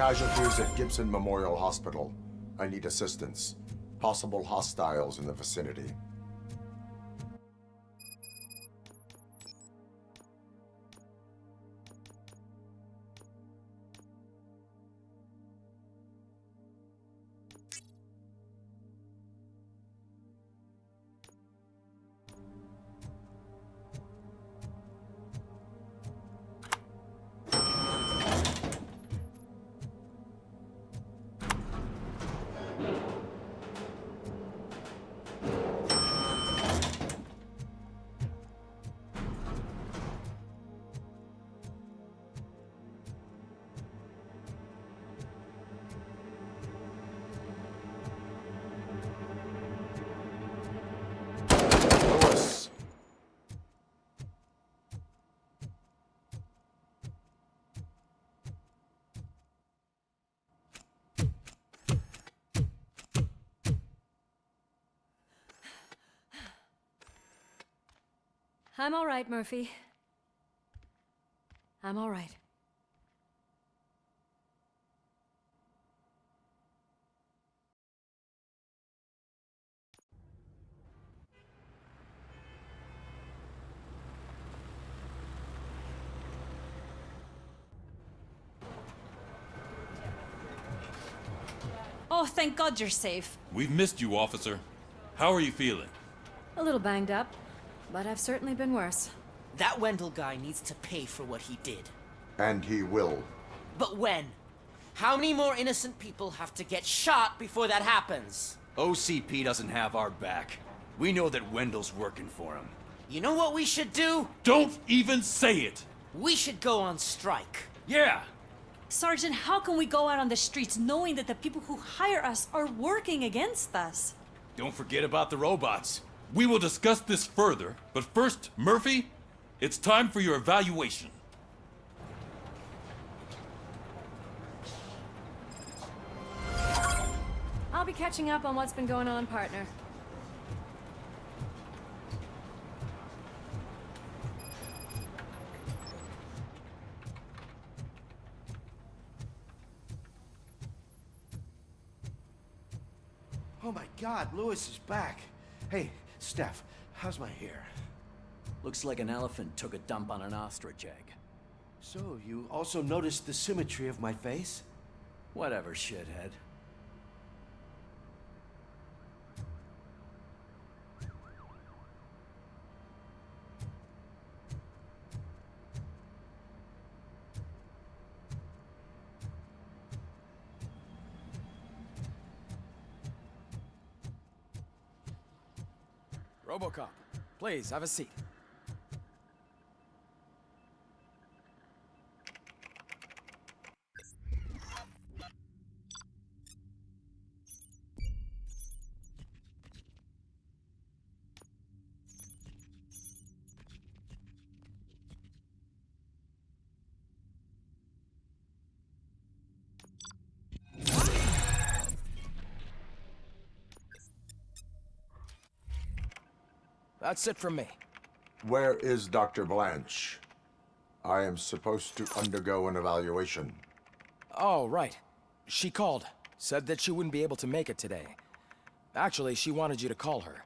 Casualties at Gibson Memorial Hospital. I need assistance. Possible hostiles in the vicinity. I'm all right, Murphy. I'm all right. Oh, thank God you're safe. We've missed you, officer. How are you feeling? A little banged up, but I've certainly been worse. That Wendell guy needs to pay for what he did. And he will. But when? How many more innocent people have to get shot before that happens? OCP doesn't have our back. We know that Wendell's working for him. You know what we should do? Don't even say it! We should go on strike. Yeah! Sergeant, how can we go out on the streets knowing that the people who hire us are working against us? Don't forget about the robots. We will discuss this further, but first, Murphy, it's time for your evaluation. I'll be catching up on what's been going on, partner. Oh my God, Lewis is back. Hey, Steph, how's my hair? Looks like an elephant took a dump on an ostrich egg. So, you also noticed the symmetry of my face? Whatever, shithead. ROBOCOP, please, have a seat. That's it from me. Where is Dr. Blanche? I am supposed to undergo an evaluation. Oh, right. She called. Said that she wouldn't be able to make it today. Actually, she wanted you to call her.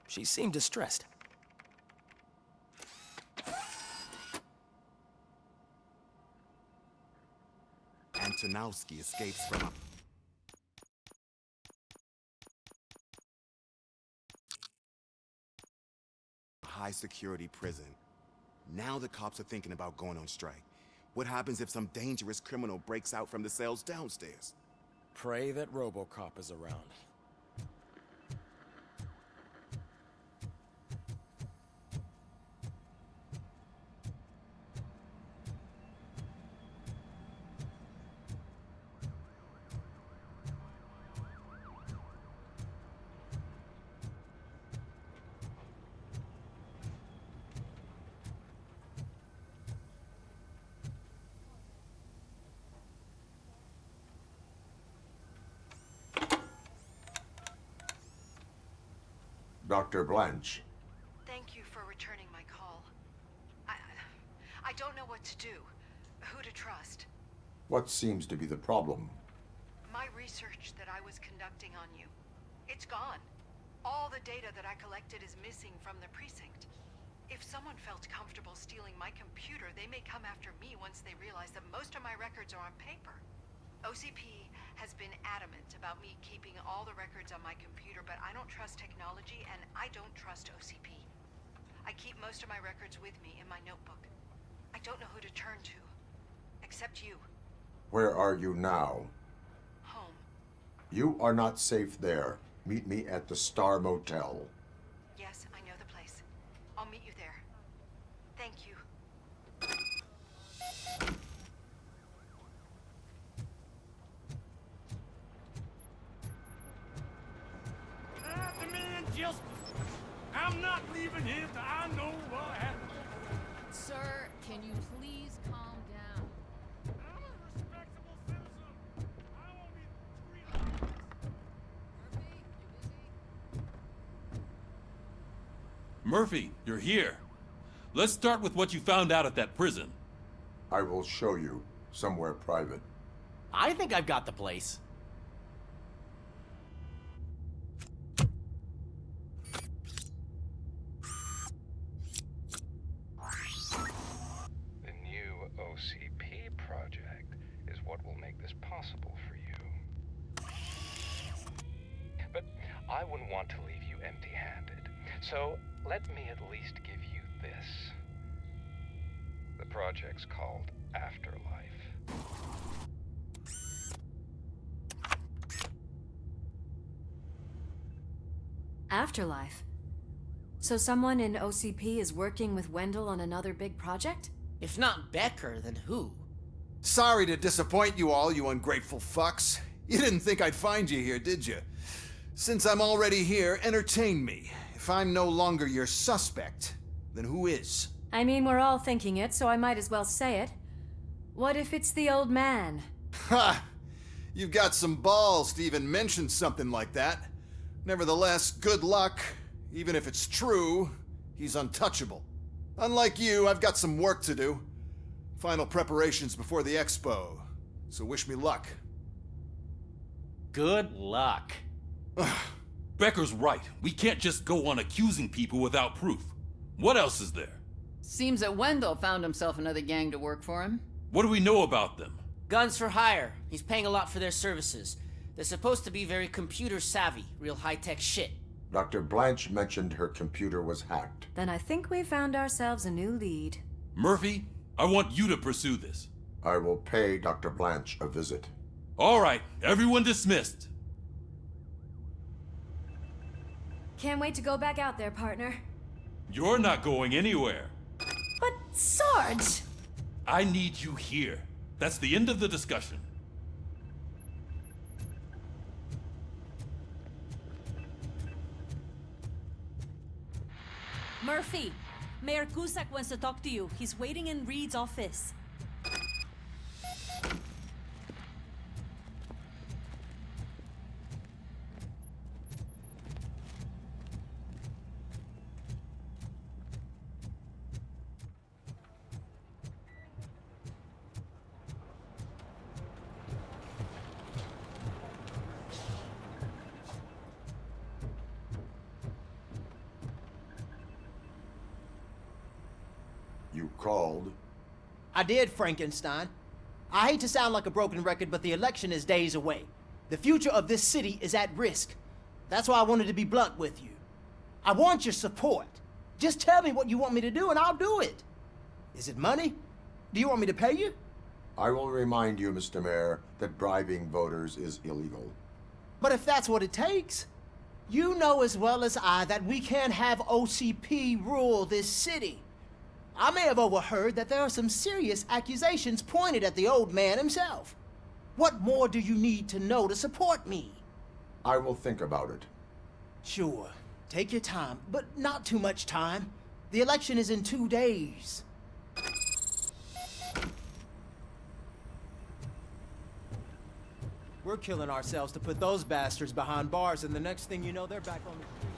She seemed distressed. Antonowski escapes from a high-security prison. Now the cops are thinking about going on strike. What happens if some dangerous criminal breaks out from the cells downstairs? Pray that ROBOCOP is around. Dr. Blanche. Thank you for returning my call. I don't know what to do, who to trust. What seems to be the problem? My research that I was conducting on you, it's gone. All the data that I collected is missing from the precinct. If someone felt comfortable stealing my computer, they may come after me once they realize that most of my records are on paper. OCP has been adamant about me keeping all the records on my computer, but I don't trust technology and I don't trust OCP. I keep most of my records with me in my notebook. I don't know who to turn to, except you. Where are you now? Home. You are not safe there. Meet me at the Star Motel. Yes, I know the place. I'll meet you there. Thank you. The man just... I'm not leaving here till I know what happened. Sir, can you please calm down? I'm a respectable citizen. I won't be treated like this. Murphy, you're here. Let's start with what you found out at that prison. I will show you somewhere private. I think I've got the place. The new OCP project is what will make this possible for you. But I wouldn't want to leave you empty-handed. So let me at least give you this. The project's called Afterlife. Afterlife. So someone in OCP is working with Wendell on another big project? If not Becker, then who? Sorry to disappoint you all, you ungrateful fucks. You didn't think I'd find you here, did you? Since I'm already here, entertain me. If I'm no longer your suspect, then who is? I mean, we're all thinking it, so I might as well say it. What if it's the old man? Ha! You've got some balls to even mention something like that. Nevertheless, good luck. Even if it's true, he's untouchable. Unlike you, I've got some work to do. Final preparations before the expo. So wish me luck. Good luck. Becker's right. We can't just go on accusing people without proof. What else is there? Seems that Wendell found himself another gang to work for him. What do we know about them? Guns for hire. He's paying a lot for their services. They're supposed to be very computer savvy, real high-tech shit. Dr. Blanche mentioned her computer was hacked. Then I think we found ourselves a new lead. Murphy, I want you to pursue this. I will pay Dr. Blanche a visit. All right, everyone dismissed. Can't wait to go back out there, partner. You're not going anywhere. But Sarge! I need you here. That's the end of the discussion. Murphy, Mayor Cusack wants to talk to you. He's waiting in Reed's office. You called? I did, Frankenstein. I hate to sound like a broken record, but the election is days away. The future of this city is at risk. That's why I wanted to be blunt with you. I want your support. Just tell me what you want me to do and I'll do it. Is it money? Do you want me to pay you? I will remind you, Mr. Mayor, that bribing voters is illegal. But if that's what it takes, you know as well as I that we can't have OCP rule this city. I may have overheard that there are some serious accusations pointed at the old man himself. What more do you need to know to support me? I will think about it. Sure. Take your time, but not too much time. The election is in 2 days. We're killing ourselves to put those bastards behind bars, and the next thing you know, they're back on the street.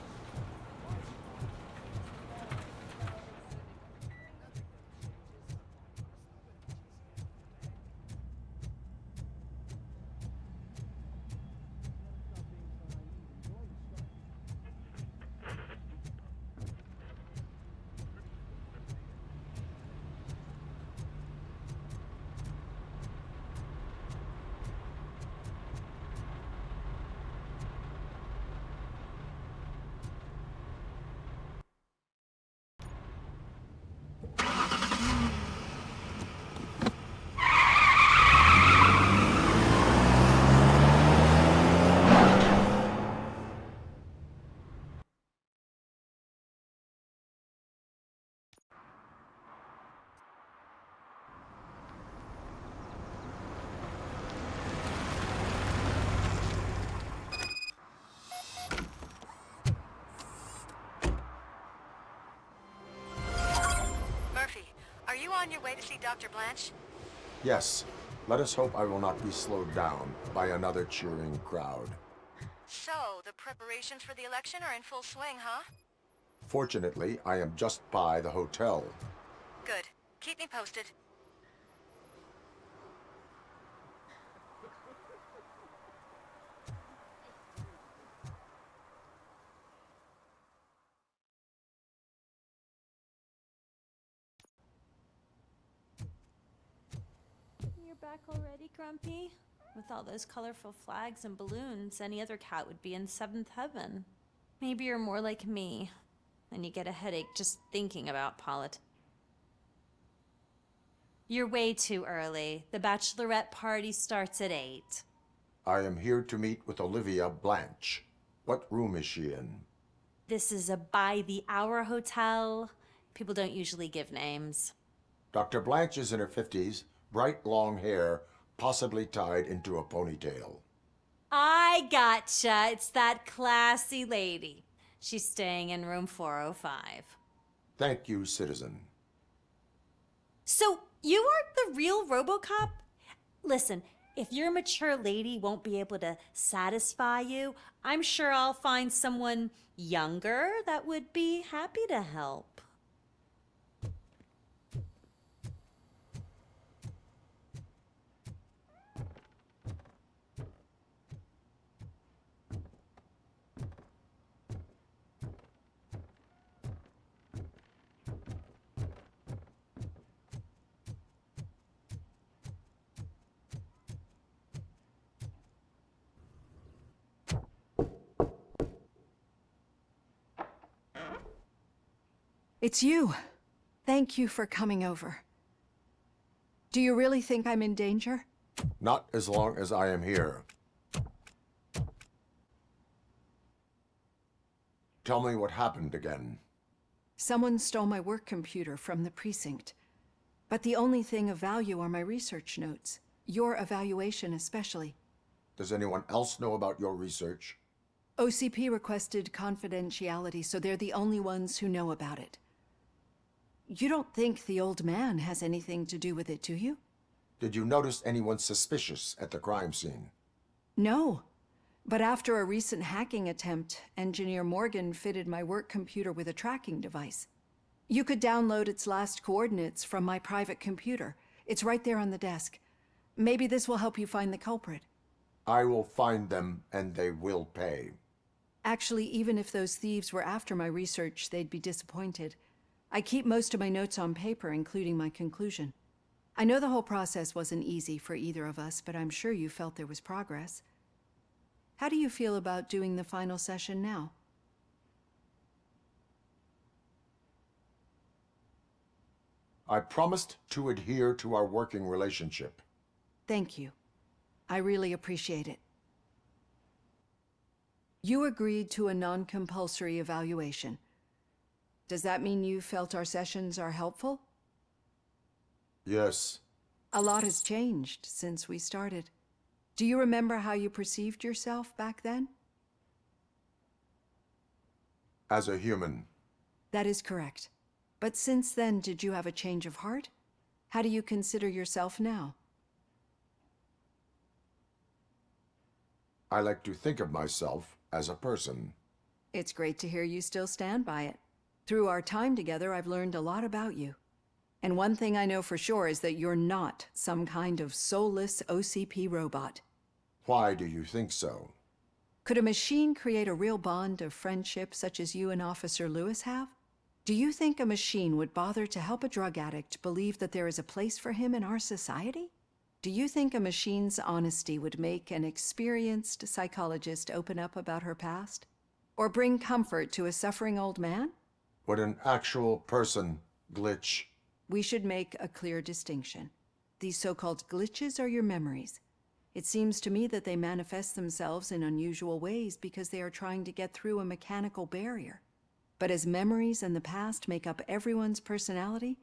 Are you on your way to see Dr. Blanche? Yes. Let us hope I will not be slowed down by another cheering crowd. So, the preparations for the election are in full swing, huh? Fortunately, I am just by the hotel. Good. Keep me posted. You're back already, Grumpy? With all those colorful flags and balloons, any other cat would be in seventh heaven. Maybe you're more like me, and you get a headache just thinking about politics. You're way too early. The bachelorette party starts at 8. I am here to meet with Olivia Blanche. What room is she in? This is a by-the-hour hotel. People don't usually give names. Dr. Blanche is in her 50s, bright long hair, possibly tied into a ponytail. I gotcha. It's that classy lady. She's staying in room 405. Thank you, citizen. So, you are the real ROBOCOP? Listen, if your mature lady won't be able to satisfy you, I'm sure I'll find someone younger that would be happy to help. It's you. Thank you for coming over. Do you really think I'm in danger? Not as long as I am here. Tell me what happened again. Someone stole my work computer from the precinct. But the only thing of value are my research notes. Your evaluation especially. Does anyone else know about your research? OCP requested confidentiality, so they're the only ones who know about it. You don't think the old man has anything to do with it, do you? Did you notice anyone suspicious at the crime scene? No. But after a recent hacking attempt, Engineer Morgan fitted my work computer with a tracking device. You could download its last coordinates from my private computer. It's right there on the desk. Maybe this will help you find the culprit. I will find them, and they will pay. Actually, even if those thieves were after my research, they'd be disappointed. I keep most of my notes on paper, including my conclusion. I know the whole process wasn't easy for either of us, but I'm sure you felt there was progress. How do you feel about doing the final session now? I promised to adhere to our working relationship. Thank you. I really appreciate it. You agreed to a non-compulsory evaluation. Does that mean you felt our sessions are helpful? Yes. A lot has changed since we started. Do you remember how you perceived yourself back then? As a human. That is correct. But since then, did you have a change of heart? How do you consider yourself now? I like to think of myself as a person. It's great to hear you still stand by it. Through our time together, I've learned a lot about you. And one thing I know for sure is that you're not some kind of soulless OCP robot. Why do you think so? Could a machine create a real bond of friendship such as you and Officer Lewis have? Do you think a machine would bother to help a drug addict believe that there is a place for him in our society? Do you think a machine's honesty would make an experienced psychologist open up about her past? Or bring comfort to a suffering old man? Would an actual person glitch? We should make a clear distinction. These so-called glitches are your memories. It seems to me that they manifest themselves in unusual ways because they are trying to get through a mechanical barrier. But as memories and the past make up everyone's personality,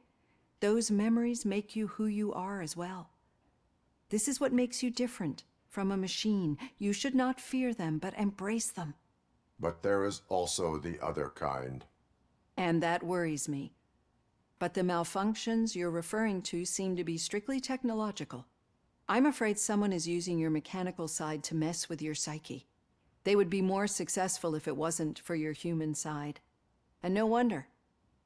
those memories make you who you are as well. This is what makes you different from a machine. You should not fear them, but embrace them. But there is also the other kind. And that worries me. but the malfunctions you're referring to seem to be strictly technological. I'm afraid someone is using your mechanical side to mess with your psyche. They would be more successful if it wasn't for your human side. And no wonder.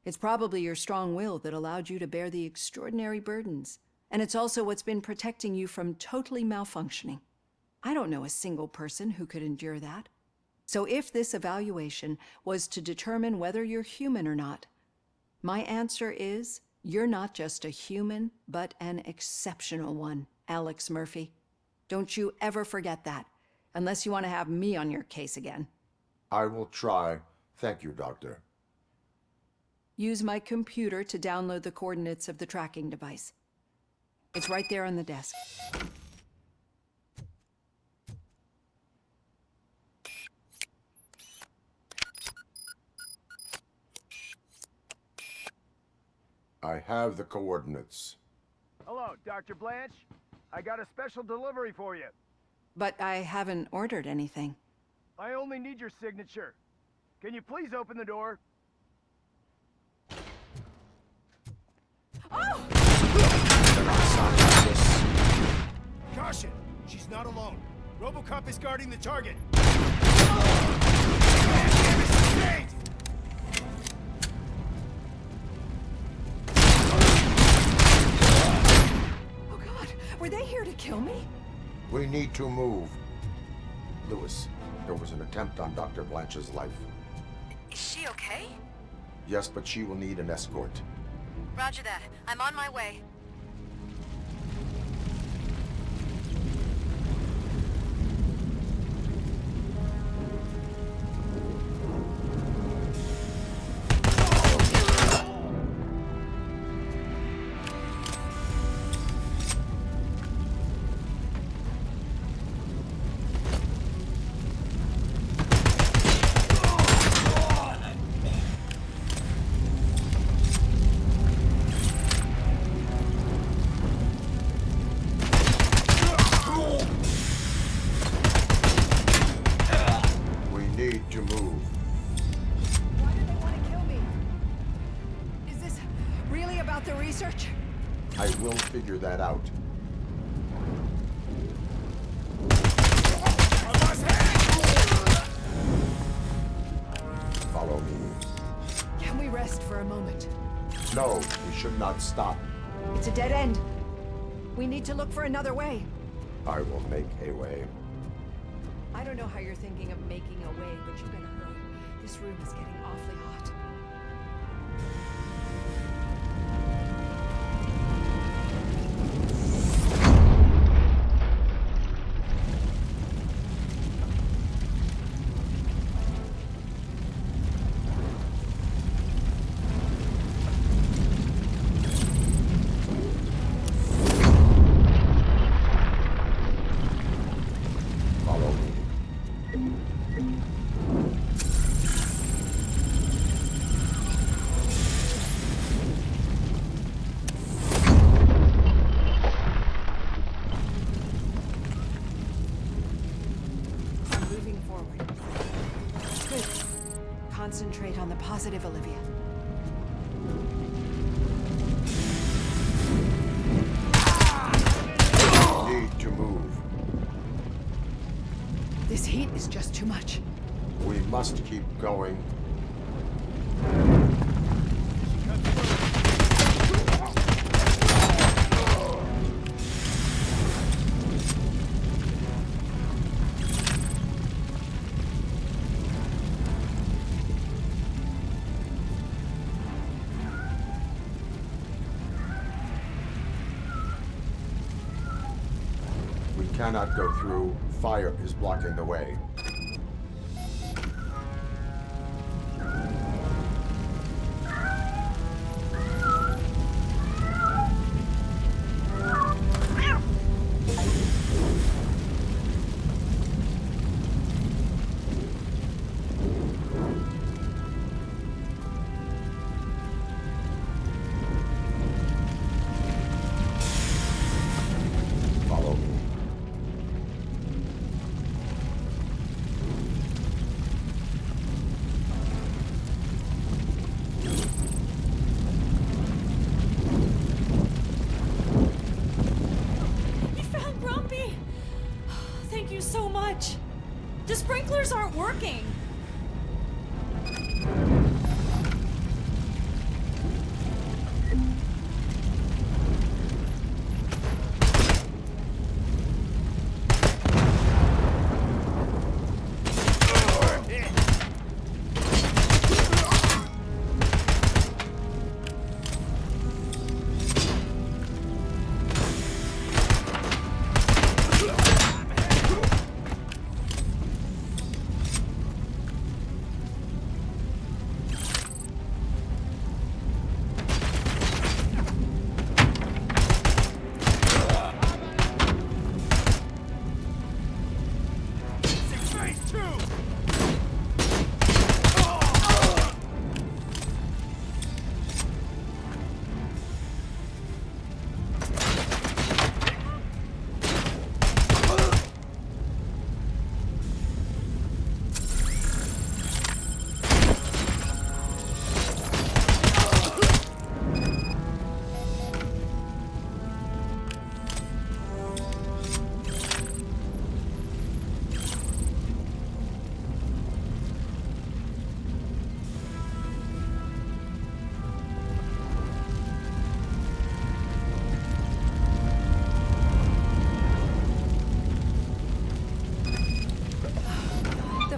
It's probably your strong will that allowed you to bear the extraordinary burdens. And it's also what's been protecting you from totally malfunctioning. I don't know a single person who could endure that. So if this evaluation was to determine whether you're human or not, my answer is you're not just a human, but an exceptional one, Alex Murphy. Don't you ever forget that, unless you want to have me on your case again. I will try. Thank you, Doctor. Use my computer to download the coordinates of the tracking device. It's right there on the desk. I have the coordinates. Hello, Dr. Blanche. I got a special delivery for you. But I haven't ordered anything. I only need your signature. Can you please open the door? Oh! Caution! She's not alone. ROBOCOP is guarding the target. Were they here to kill me? We need to move. Lewis, there was an attempt on Dr. Blanche's life. Is she okay? Yes, but she will need an escort. Roger that. I'm on my way. To move. Why do they want to kill me? Is this really about the research? I will figure that out. Follow me. Can we rest for a moment? No, we should not stop. It's a dead end. We need to look for another way. I will make a way. I don't know how you're thinking of making a way, but you better hurry. This room is getting awfully hot. Follow me. I'm moving forward. Good. Concentrate on the positive, Olivia. Need to move. This heat is just too much. We must keep going. We cannot go through. Fire is blocking the way. Follow me. you so much. The sprinklers aren't working.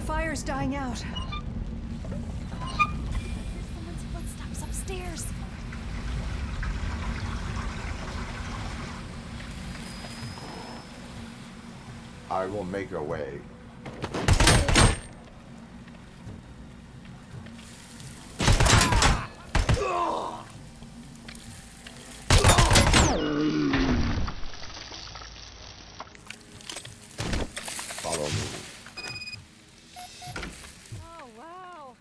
Fire's dying out. Someone's footsteps upstairs. I will make a way. Follow me. Oh, wow.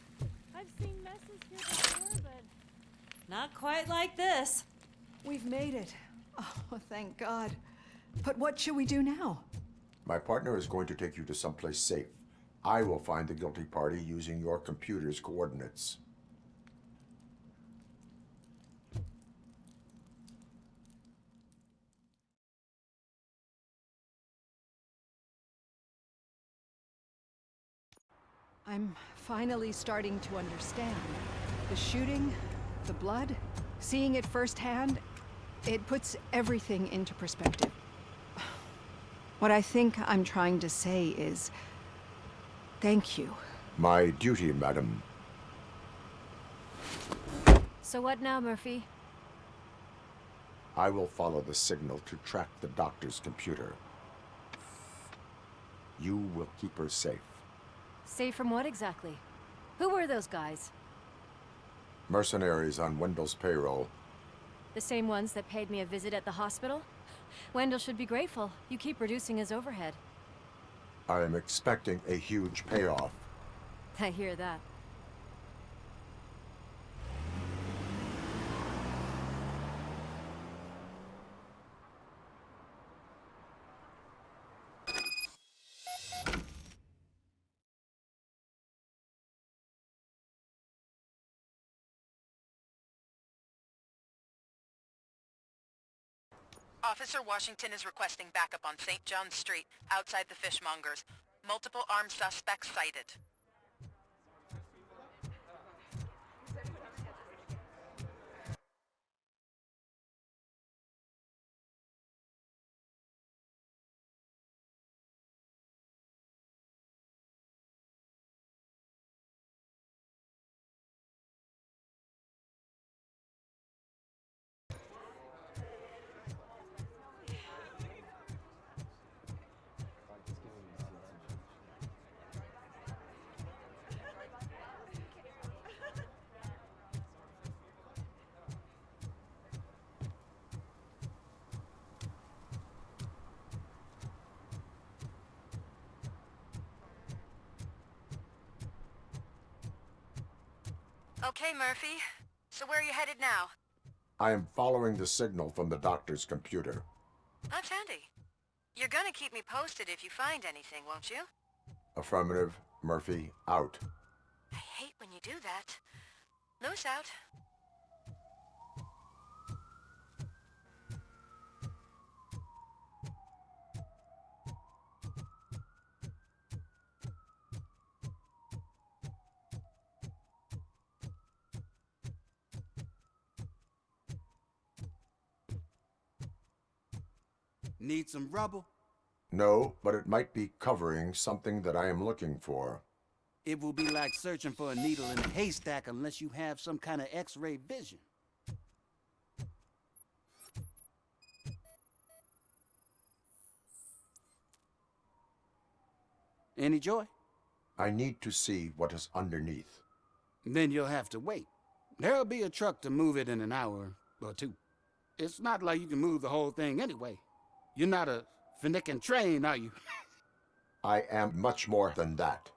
I've seen messes here before, but not quite like this. We've made it. Oh, thank God. But what should we do now? My partner is going to take you to someplace safe. I will find the guilty party using your computer's coordinates. I'm finally starting to understand. The shooting, the blood, seeing it firsthand, it puts everything into perspective. What I think I'm trying to say is, thank you. My duty, madam. So what now, Murphy? I will follow the signal to track the doctor's computer. You will keep her safe. Safe from what exactly? Who were those guys? Mercenaries on Wendell's payroll. The same ones that paid me a visit at the hospital? Wendell should be grateful. You keep reducing his overhead. I am expecting a huge payoff. I hear that. Officer Washington is requesting backup on St. John's Street, outside the fishmongers. Multiple armed suspects sighted. Okay, Murphy. So where are you headed now? I am following the signal from the doctor's computer. That's handy. You're gonna keep me posted if you find anything, won't you? Affirmative. Murphy, out. I hate when you do that. Loose out. Need some rubble? No, but it might be covering something that I am looking for. It will be like searching for a needle in a haystack unless you have some kind of X-ray vision. Any joy? I need to see what is underneath. Then you'll have to wait. There'll be a truck to move it in an hour or two. It's not like you can move the whole thing anyway. You're not a finicking train, are you? I am much more than that.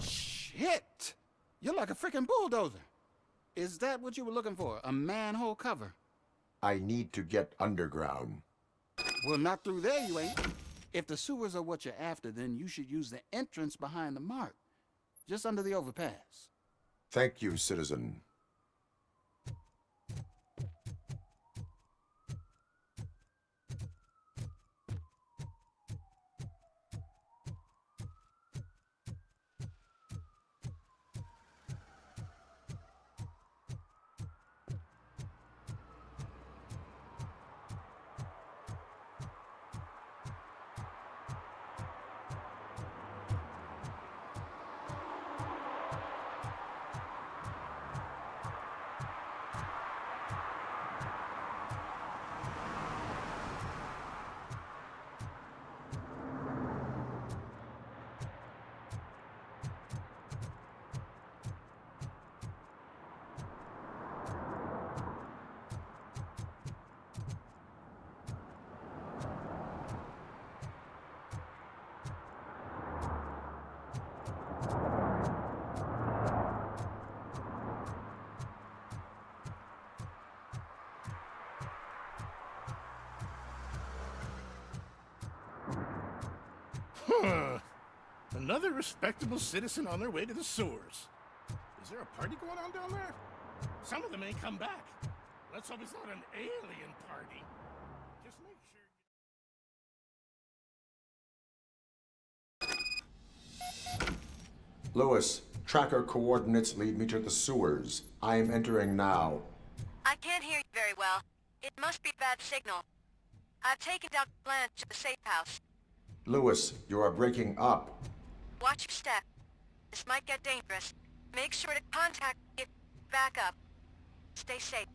Shit! You're like a freaking bulldozer. Is that what you were looking for? A manhole cover? I need to get underground. Well, not through there, you ain't. If the sewers are what you're after, then you should use the entrance behind the mark, just under the overpass. Thank you, citizen. Another respectable citizen on their way to the sewers. Is there a party going on down there? Some of them ain't come back. Let's hope it's not an alien party. Just make sure. Lewis, tracker coordinates lead me to the sewers. I am entering now. I can't hear you very well. It must be a bad signal. I've taken Dr. Blanche to the safe house. Lewis, you are breaking up. Watch your step. This might get dangerous. Make sure to contact me if back up. Stay safe.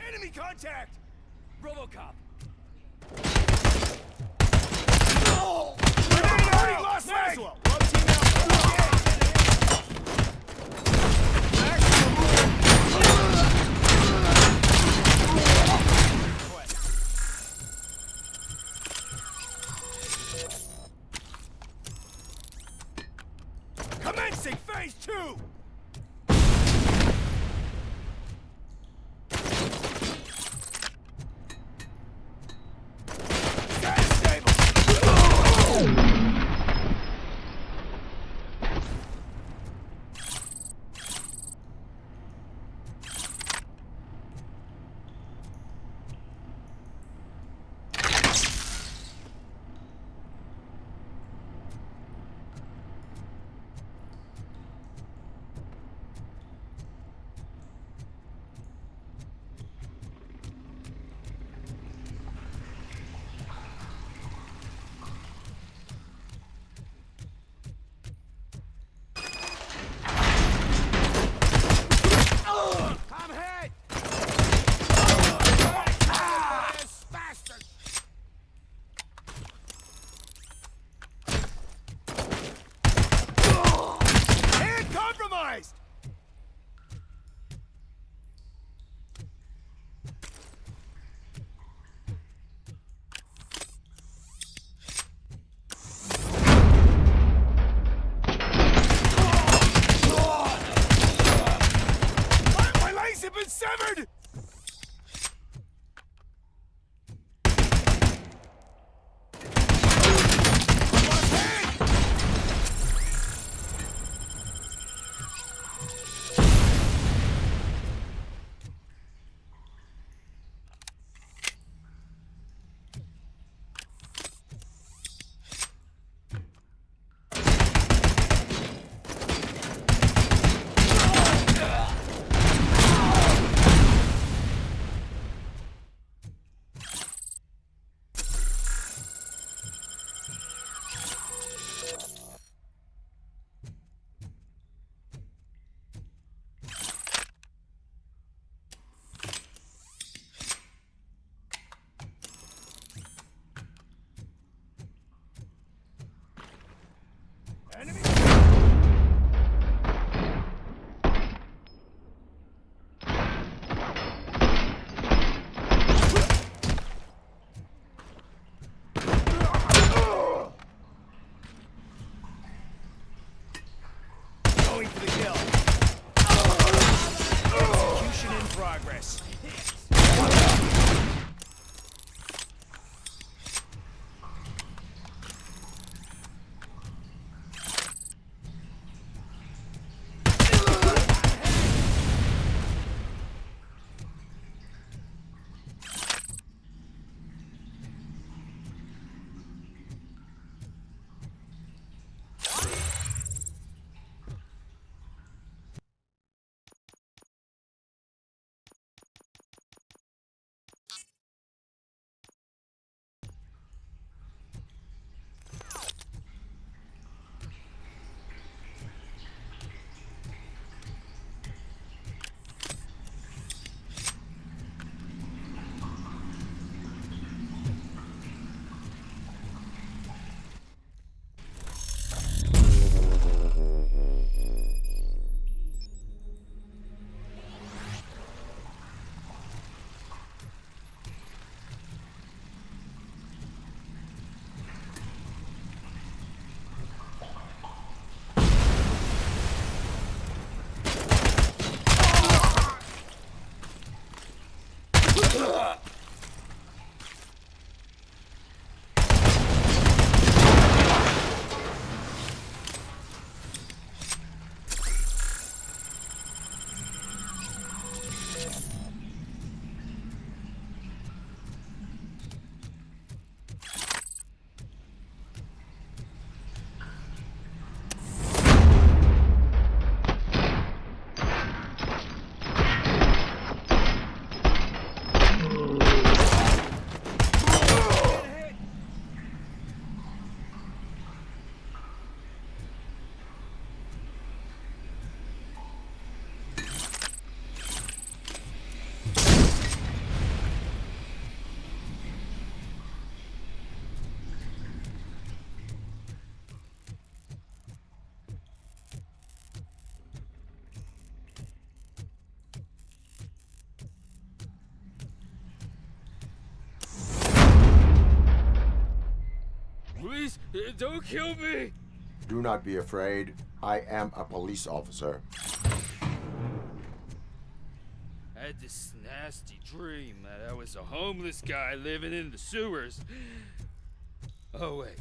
Enemy contact! ROBOCOP! Oh! Already lost leg! Well. One team out. Commencing phase 2! Please, don't kill me! Do not be afraid. I am a police officer. I had this nasty dream that I was a homeless guy living in the sewers. Oh, wait.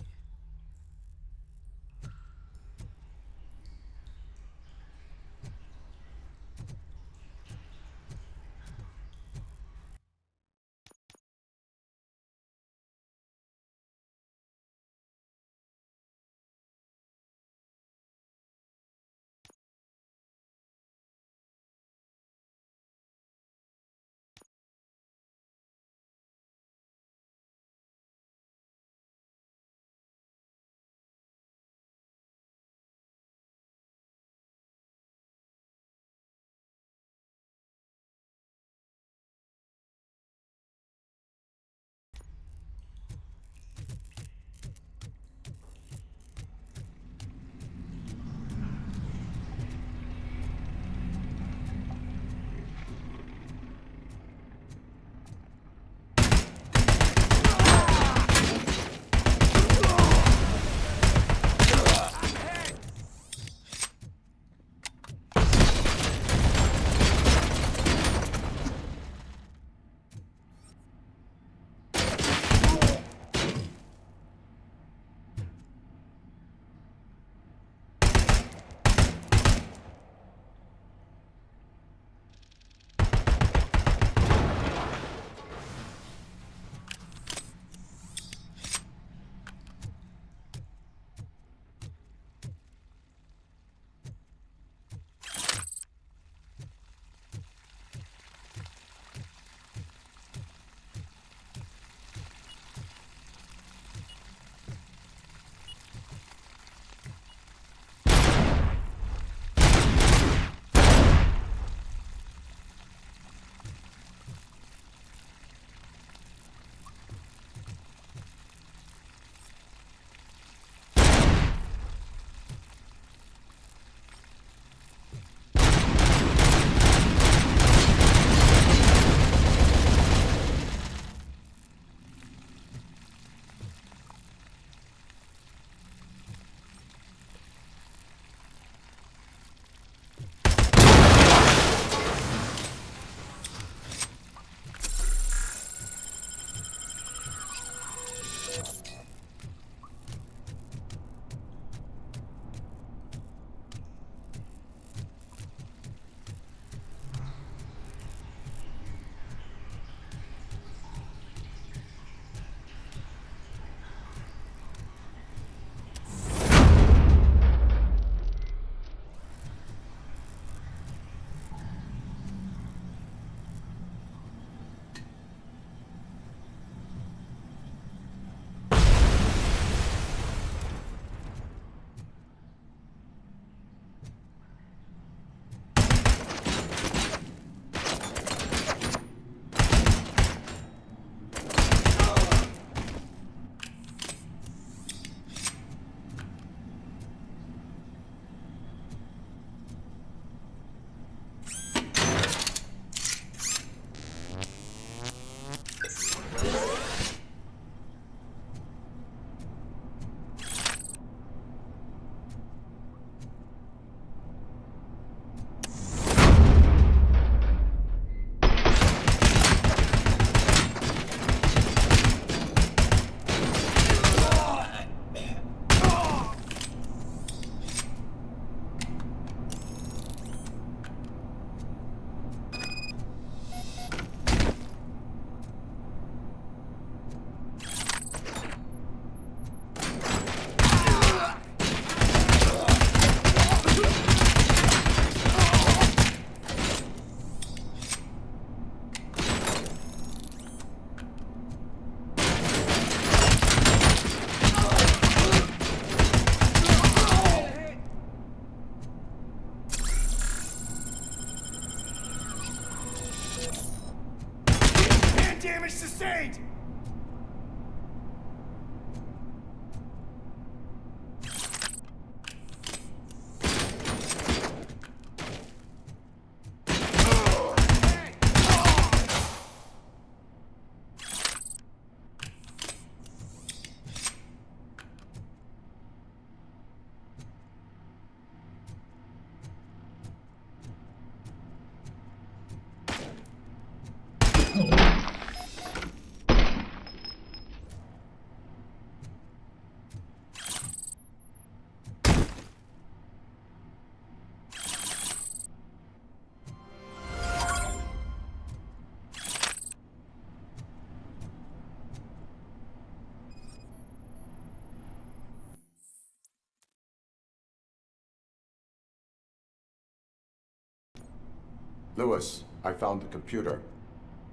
Lewis, I found the computer.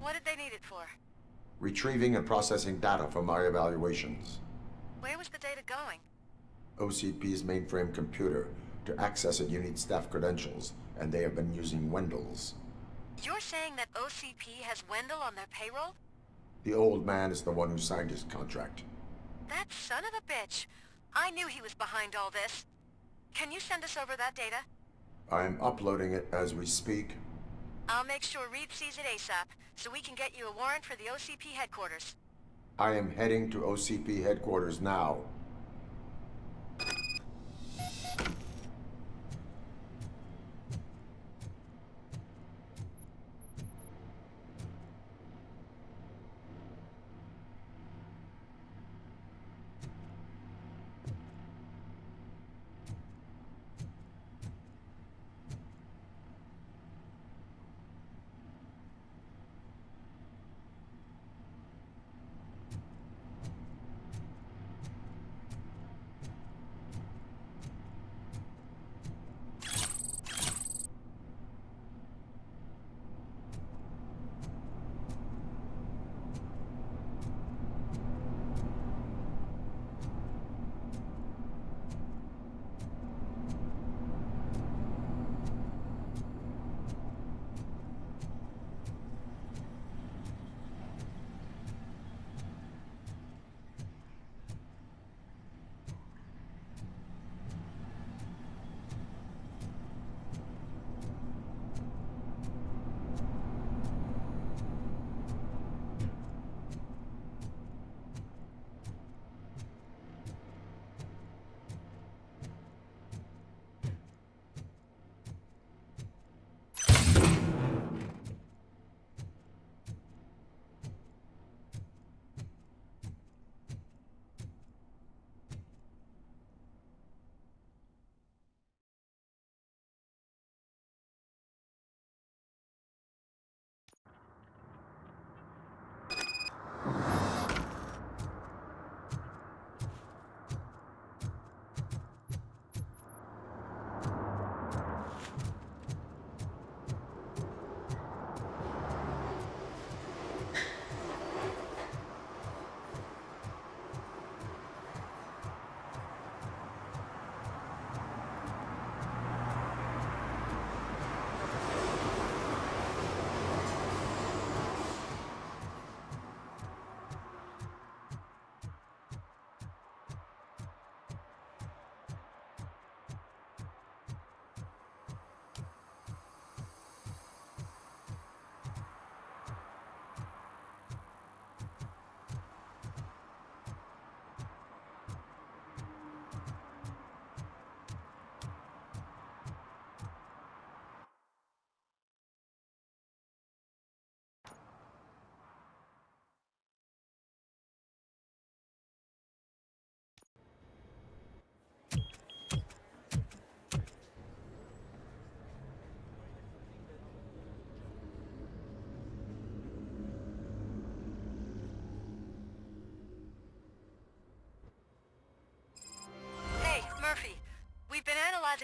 What did they need it for? Retrieving and processing data from my evaluations. Where was the data going? OCP's mainframe computer. To access it, you need staff credentials, and they have been using Wendell's. You're saying that OCP has Wendell on their payroll? The old man is the one who signed his contract. That son of a bitch. I knew he was behind all this. Can you send us over that data? I'm uploading it as we speak. I'll make sure Reed sees it ASAP, so we can get you a warrant for the OCP headquarters. I am heading to OCP headquarters now.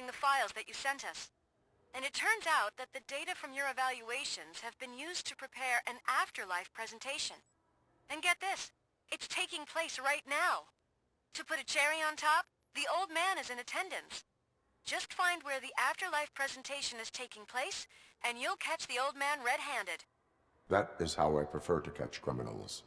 the files that you sent us. And it turns out that the data from your evaluations have been used to prepare an afterlife presentation. And get this, it's taking place right now. To put a cherry on top, the old man is in attendance. Just find where the afterlife presentation is taking place, and you'll catch the old man red-handed. That is how I prefer to catch criminals.